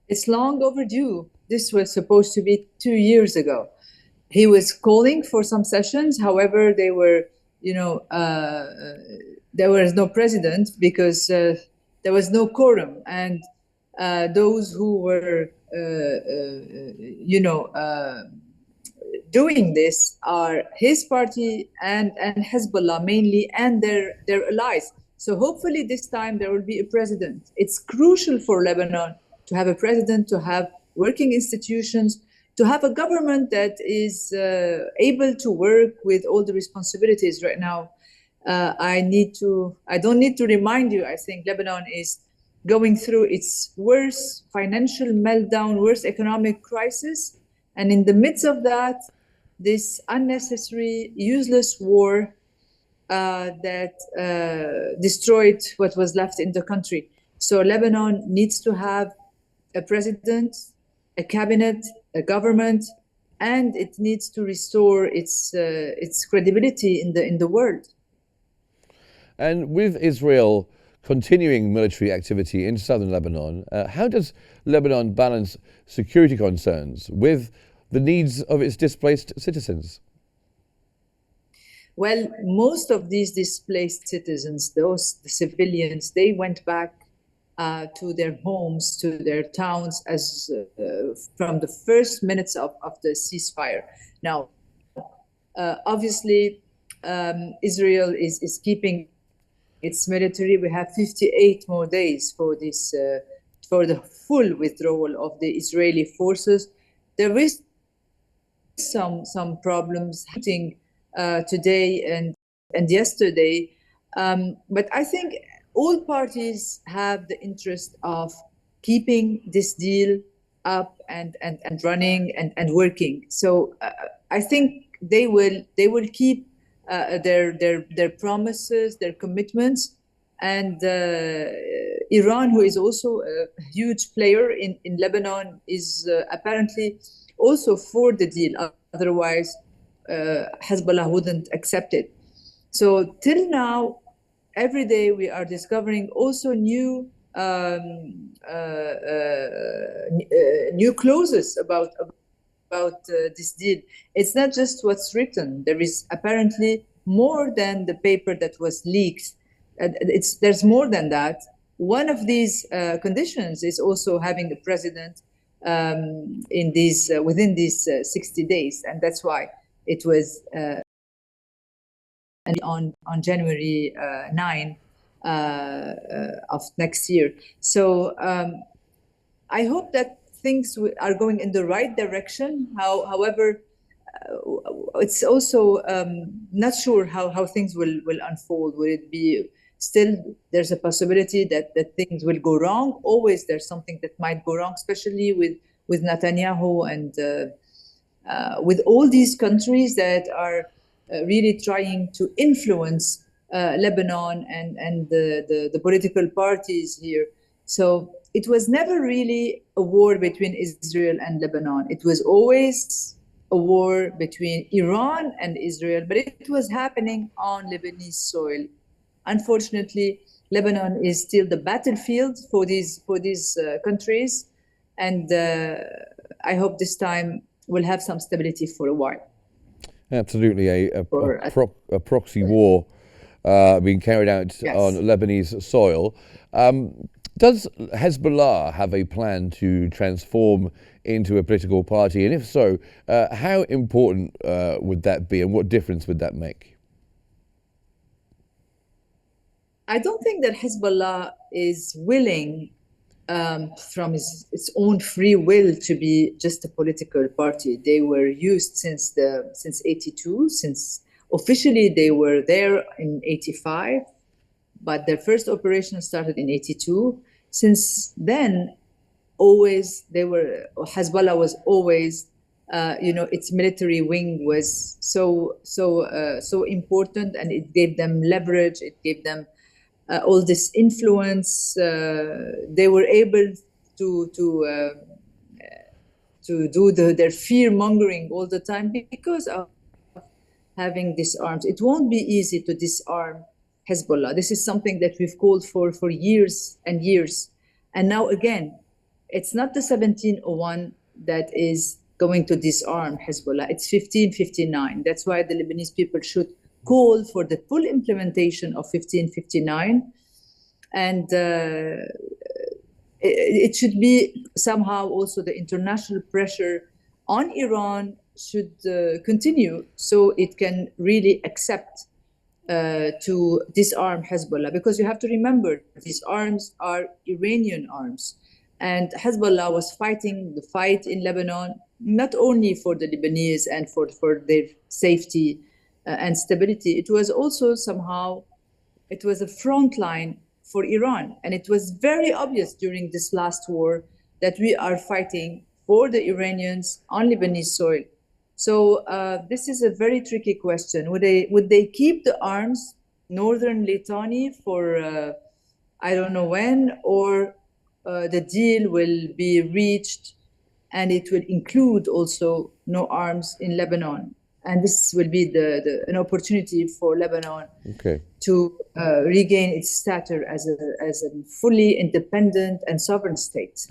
It's long overdue. This was supposed to be 2 years ago. He was calling for some sessions. However, they were, you know, there was no president because there was no quorum, and those who were, doing this are his party and Hezbollah mainly, and their allies. So hopefully this time there will be a president. It's crucial for Lebanon to have a president, to have working institutions, to have a government that is able to work with all the responsibilities right now. I don't need to remind you, I think Lebanon is going through its worst financial meltdown, worst economic crisis. And in the midst of that, this unnecessary, useless war that destroyed what was left in the country. So Lebanon needs to have a president, a cabinet, a government, and it needs to restore its credibility in the world. And with Israel continuing military activity in southern Lebanon, how does Lebanon balance security concerns with the needs of its displaced citizens? Well, most of these displaced citizens, the civilians, they went back to their homes, to their towns, as from the first minutes of the ceasefire. Now, obviously, Israel is keeping its military. We have 58 more days for this, for the full withdrawal of the Israeli forces. There is some problems happening today and yesterday, but I think all parties have the interest of keeping this deal up and running and working. So I think they will keep their promises, their commitments, and Iran, who is also a huge player in Lebanon, is apparently also for the deal. Otherwise, Hezbollah wouldn't accept it. So till now, every day we are discovering also new new clauses about this deal. It's not just what's written. There is apparently more than the paper that was leaked. There's more than that. One of these conditions is also having a president in these within these 60 days, and that's why it was on January 9 of next year. So I hope that things are going in the right direction. However, it's also not sure how things will unfold. Will it be still? There's a possibility that things will go wrong. Always there's something that might go wrong, especially with Netanyahu and with all these countries that are really trying to influence Lebanon and the political parties here. So it was never really a war between Israel and Lebanon. It was always a war between Iran and Israel, but it was happening on Lebanese soil. Unfortunately, Lebanon is still the battlefield for these countries, and I hope this time we'll have some stability for a while. Absolutely, a proxy war being carried out Yes. on Lebanese soil. Does Hezbollah have a plan to transform into a political party? And if so, how important would that be, and what difference would that make? I don't think that Hezbollah is willing from its own free will to be just a political party. They were used since 82, since officially they were there in 85, but their first operation started in 82. Since then, always Hezbollah was always, its military wing was so important, and it gave them leverage. It gave them all this influence. They were able to do their fear mongering all the time because of having disarmed. It won't be easy to disarm Hezbollah. This is something that we've called for years and years. And now again, it's not the 1701 that is going to disarm Hezbollah. It's 1559. That's why the Lebanese people should call for the full implementation of 1559. And it should be somehow also the international pressure on Iran should continue so it can really accept to disarm Hezbollah. Because you have to remember, these arms are Iranian arms. And Hezbollah was fighting the fight in Lebanon, not only for the Lebanese and for their safety and stability. It was also somehow, it was a front line for Iran. And it was very obvious during this last war that we are fighting for the Iranians on Lebanese soil. So this is a very tricky question. Would they keep the arms, northern Litani, for I don't know when, or the deal will be reached and it will include also no arms in Lebanon? And this will be an opportunity for Lebanon to regain its stature as a fully independent and sovereign state.